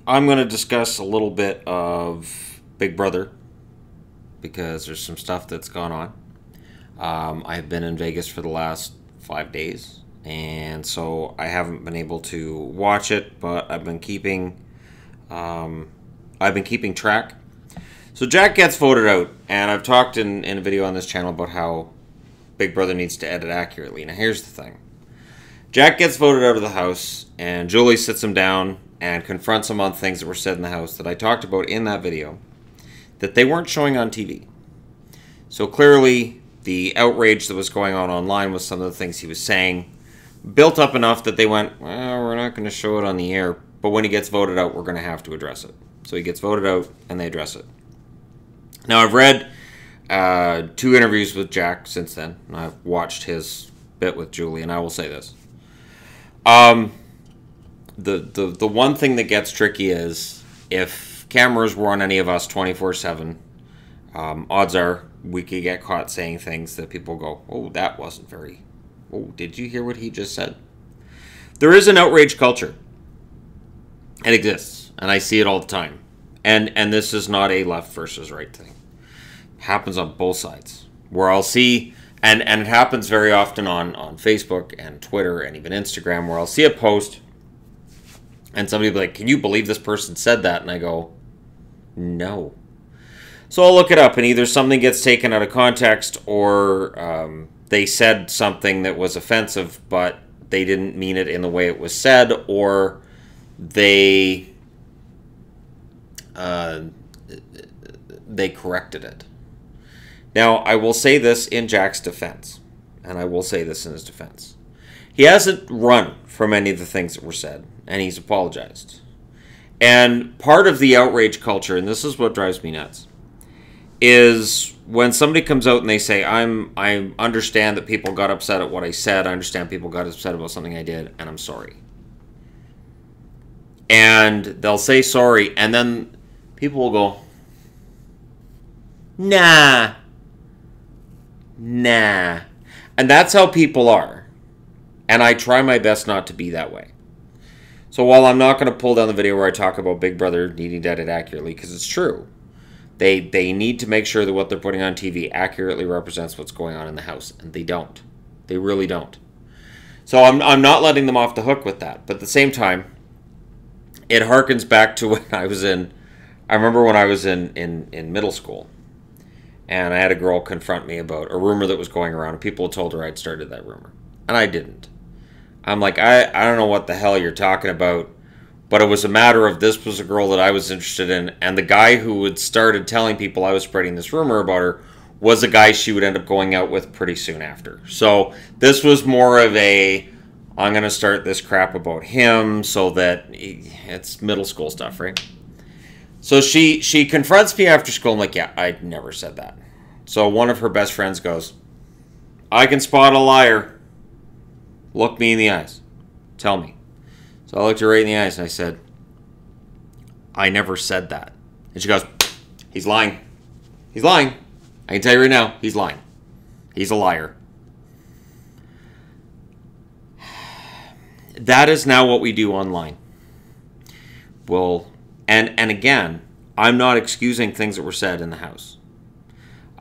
I'm going to discuss a little bit of Big Brother because there's some stuff that's gone on. I've been in Vegas for the last 5 days, and so I haven't been able to watch it, but I've been keeping track. So Jack gets voted out, and I've talked in a video on this channel about how Big Brother needs to edit accurately. Now here's the thing. Jack gets voted out of the house, and Julie sits him down and confronts him on things that were said in the house that I talked about in that video that they weren't showing on TV. So clearly, the outrage that was going on online with some of the things he was saying built up enough that they went, well, we're not going to show it on the air, but when he gets voted out, we're going to have to address it. So he gets voted out, and they address it. Now, I've read 2 interviews with Jack since then, and I've watched his bit with Julie, and I will say this. The one thing that gets tricky is if cameras were on any of us 24/7, odds are we could get caught saying things that people go, oh, that wasn't very, oh, did you hear what he just said? There is an outrage culture. It exists, and I see it all the time. And this is not a left versus right thing. It happens on both sides. Where I'll see, and it happens very often on Facebook and Twitter and even Instagram, where I'll see a post and somebody will be like, can you believe this person said that? And I go, no. So I'll look it up, and either something gets taken out of context, or they said something that was offensive, but they didn't mean it in the way it was said, or they corrected it. Now, I will say this in Jack's defense, and I will say this in his defense. He hasn't run from any of the things that were said, and he's apologized. And part of the outrage culture, and this is what drives me nuts, is when somebody comes out and they say, I understand that people got upset at what I said, I understand people got upset about something I did, and I'm sorry. And they'll say sorry, and then people will go, nah. And that's how people are. And I try my best not to be that way. So while I'm not going to pull down the video where I talk about Big Brother needing to edit accurately, because it's true, they need to make sure that what they're putting on TV accurately represents what's going on in the house, and they don't. They really don't. So I'm not letting them off the hook with that. But at the same time, it harkens back to when I was in, I remember when I was in middle school, and I had a girl confront me about a rumor that was going around, and people had told her I'd started that rumor. And I didn't. I'm like, I don't know what the hell you're talking about, but it was a matter of this was a girl that I was interested in, and the guy who had started telling people I was spreading this rumor about her was a guy she would end up going out with pretty soon after. So this was more of a, I'm going to start this crap about him so that it's middle school stuff, right? So she confronts me after school. I'm like, yeah, I never said that. So one of her best friends goes, I can spot a liar. Look me in the eyes. Tell me. So I looked her right in the eyes and I said, I never said that. And she goes, he's lying. He's lying. I can tell you right now, he's lying. He's a liar. That is now what we do online. Well, and again, I'm not excusing things that were said in the house.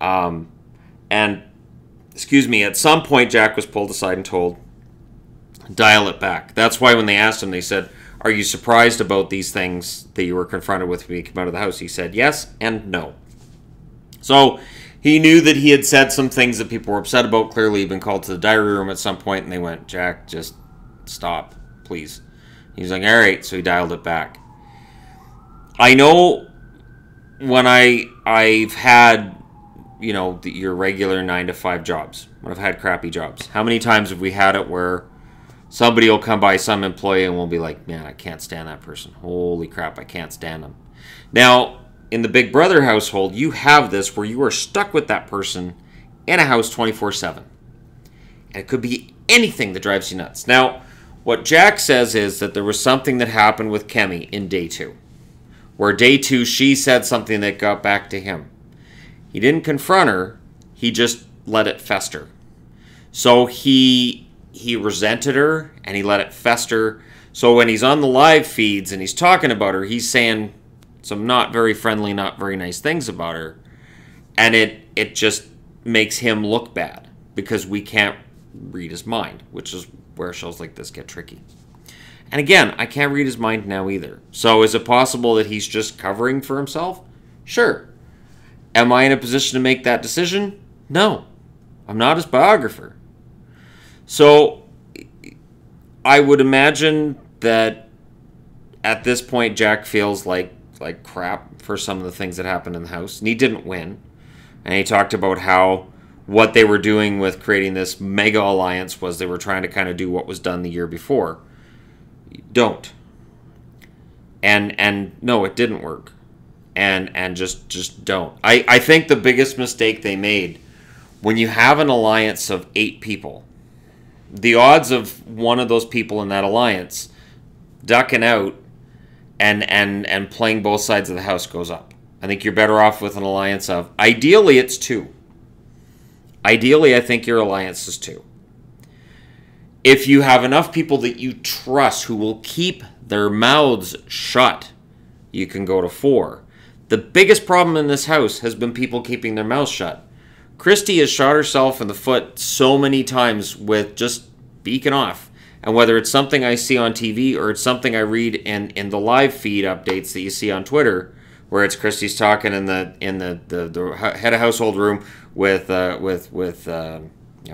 And, excuse me, at some point Jack was pulled aside and told, dial it back. That's why when they asked him, they said, are you surprised about these things that you were confronted with when you came out of the house? He said yes and no. So he knew that he had said some things that people were upset about. Clearly, he'd been called to the diary room at some point, and they went, Jack, just stop, please. He was like, all right, so he dialed it back. I know when I've had, you know, your regular 9-to-5 jobs, when I've had crappy jobs, how many times have we had it where somebody will come by, some employee, and we'll be like, man, I can't stand that person. Holy crap, I can't stand them. Now, in the Big Brother household, you have this where you are stuck with that person in a house 24/7. And it could be anything that drives you nuts. Now, what Jack says is that there was something that happened with Kemi in day 2. Where day 2, she said something that got back to him. He didn't confront her. He just let it fester. So he resented her, and he let it fester. So when he's on the live feeds and he's talking about her, he's saying some not very friendly, not very nice things about her. And it just makes him look bad because we can't read his mind, which is where shows like this get tricky. And again, I can't read his mind now either. So is it possible that he's just covering for himself? Sure. Am I in a position to make that decision? No. I'm not his biographer. So I would imagine that at this point Jack feels like crap for some of the things that happened in the house. And he didn't win. And he talked about how what they were doing with creating this mega alliance was they were trying to kind of do what was done the year before. Don't. And no, it didn't work. And just don't. I think the biggest mistake they made, when you have an alliance of 8 people, the odds of one of those people in that alliance ducking out and playing both sides of the house goes up. I think you're better off with an alliance of, ideally it's 2. Ideally, I think your alliance is 2. If you have enough people that you trust who will keep their mouths shut, you can go to 4. The biggest problem in this house has been people keeping their mouths shut. Christy has shot herself in the foot so many times with just beaking off. And whether it's something I see on TV or it's something I read in the live feed updates that you see on Twitter, where it's Christy's talking in the head of household room with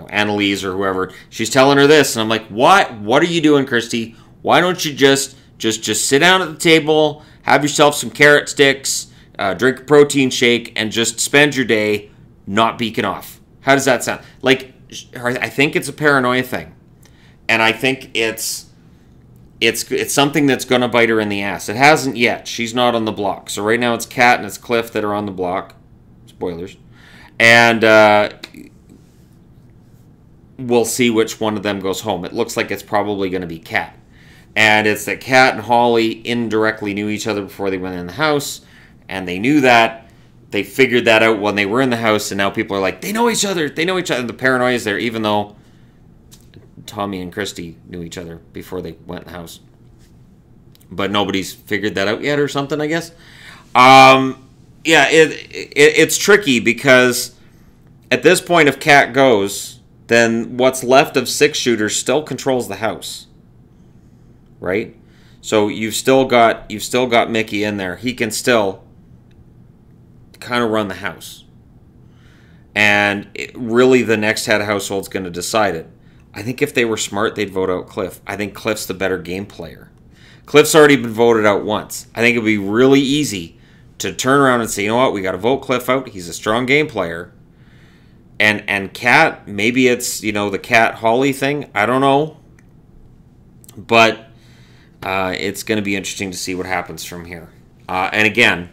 Annalise or whoever. She's telling her this, and I'm like, what are you doing, Christy? Why don't you just sit down at the table, have yourself some carrot sticks, drink a protein shake, and just spend your day not beaking off? How does that sound? Like, I think it's a paranoia thing, and I think it's something that's going to bite her in the ass. It hasn't yet. She's not on the block. So right now it's Kat and it's Cliff that are on the block. Spoilers. And we'll see which one of them goes home. It looks like it's probably going to be Kat. And it's that Kat and Holly indirectly knew each other before they went in the house. And they knew that. They figured that out when they were in the house. And now people are like, they know each other. They know each other. And the paranoia is there, even though Tommy and Christy knew each other before they went in the house. But nobody's figured that out yet or something, I guess. Yeah, it's tricky because at this point, if Kat goes, then what's left of 6-shooter still controls the house. Right? So you've still got Mickey in there. He can still kind of run the house. And really the next head of household's going to decide it. I think if they were smart, they'd vote out Cliff. I think Cliff's the better game player. Cliff's already been voted out once. I think it'd be really easy to turn around and say, you know what, we got to vote Cliff out. He's a strong game player. And Kat, maybe it's, the Kat-Holly thing. I don't know. But it's going to be interesting to see what happens from here. And again,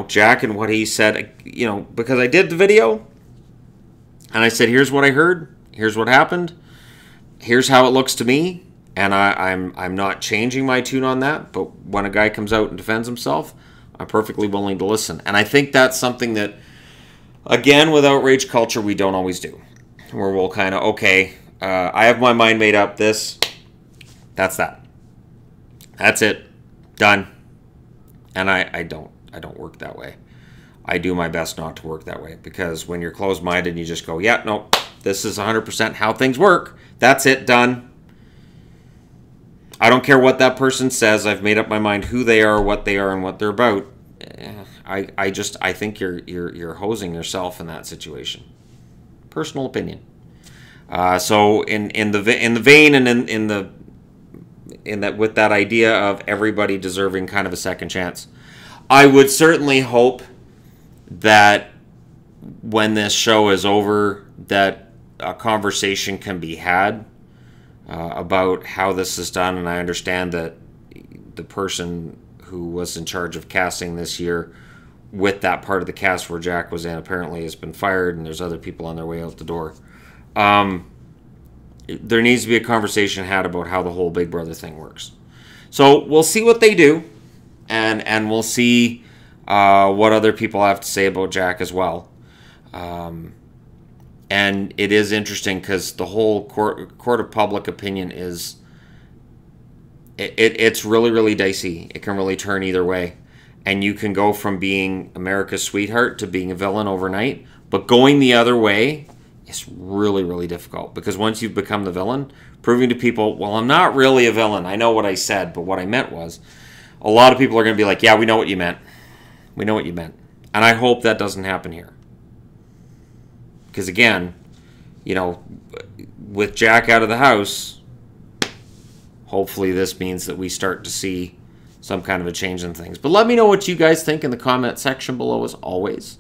Jack and what he said, because I did the video and I said, here's what I heard. Here's what happened. Here's how it looks to me. And I'm not changing my tune on that. But when a guy comes out and defends himself, I'm perfectly willing to listen. And I think that's something that, again, with outrage culture, we don't always do. Where we'll kind of, okay, I have my mind made up. That's that. That's it. Done. And I don't work that way. I do my best not to work that way. Because when you're closed-minded and you just go, yeah, no, this is 100% how things work. That's it. Done. I don't care what that person says. I've made up my mind who they are, what they are, and what they're about. I think you're hosing yourself in that situation. Personal opinion. So in the vein and in that with that idea of everybody deserving kind of a second chance, I would certainly hope that when this show is over, that a conversation can be had about how this is done. And I understand that the person who was in charge of casting this year with that part of the cast where Jack was in apparently has been fired, and there's other people on their way out the door. There needs to be a conversation had about how the whole Big Brother thing works. So we'll see what they do, and we'll see what other people have to say about Jack as well. And it is interesting because the whole court of public opinion is It's really, really dicey. It can really turn either way. And you can go from being America's sweetheart to being a villain overnight. But going the other way is really, really difficult. Because once you've become the villain, proving to people, well, I'm not really a villain. I know what I said, but what I meant was, a lot of people are going to be like, yeah, we know what you meant. We know what you meant. And I hope that doesn't happen here. Because again, you know, with Jack out of the house, hopefully this means that we start to see some kind of a change in things. But let me know what you guys think in the comment section below, as always.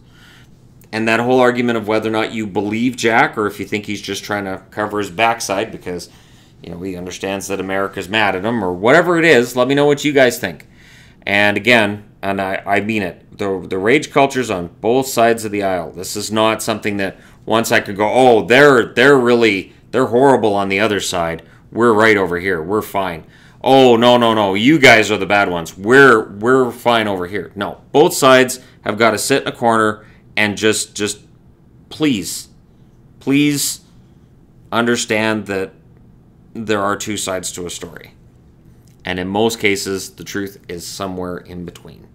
And that whole argument of whether or not you believe Jack, or if you think he's just trying to cover his backside because, you know, he understands that America's mad at him, or whatever it is, let me know what you guys think. And again, and I mean it, the rage culture's on both sides of the aisle. This is not something that once I could go, oh, they're horrible on the other side. We're right over here. We're fine. Oh, no. You guys are the bad ones. We're fine over here. No. Both sides have got to sit in a corner and just please understand that there are two sides to a story. And in most cases, the truth is somewhere in between.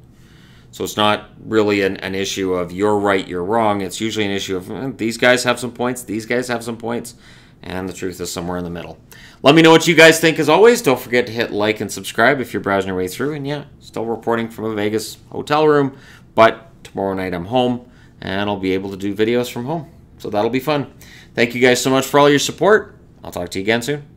So it's not really an issue of you're right, you're wrong. It's usually an issue of these guys have some points, these guys have some points, and the truth is somewhere in the middle. Let me know what you guys think as always. Don't forget to hit like and subscribe if you're browsing your way through. And yeah, still reporting from a Vegas hotel room, but tomorrow night I'm home and I'll be able to do videos from home. So that'll be fun. Thank you guys so much for all your support. I'll talk to you again soon.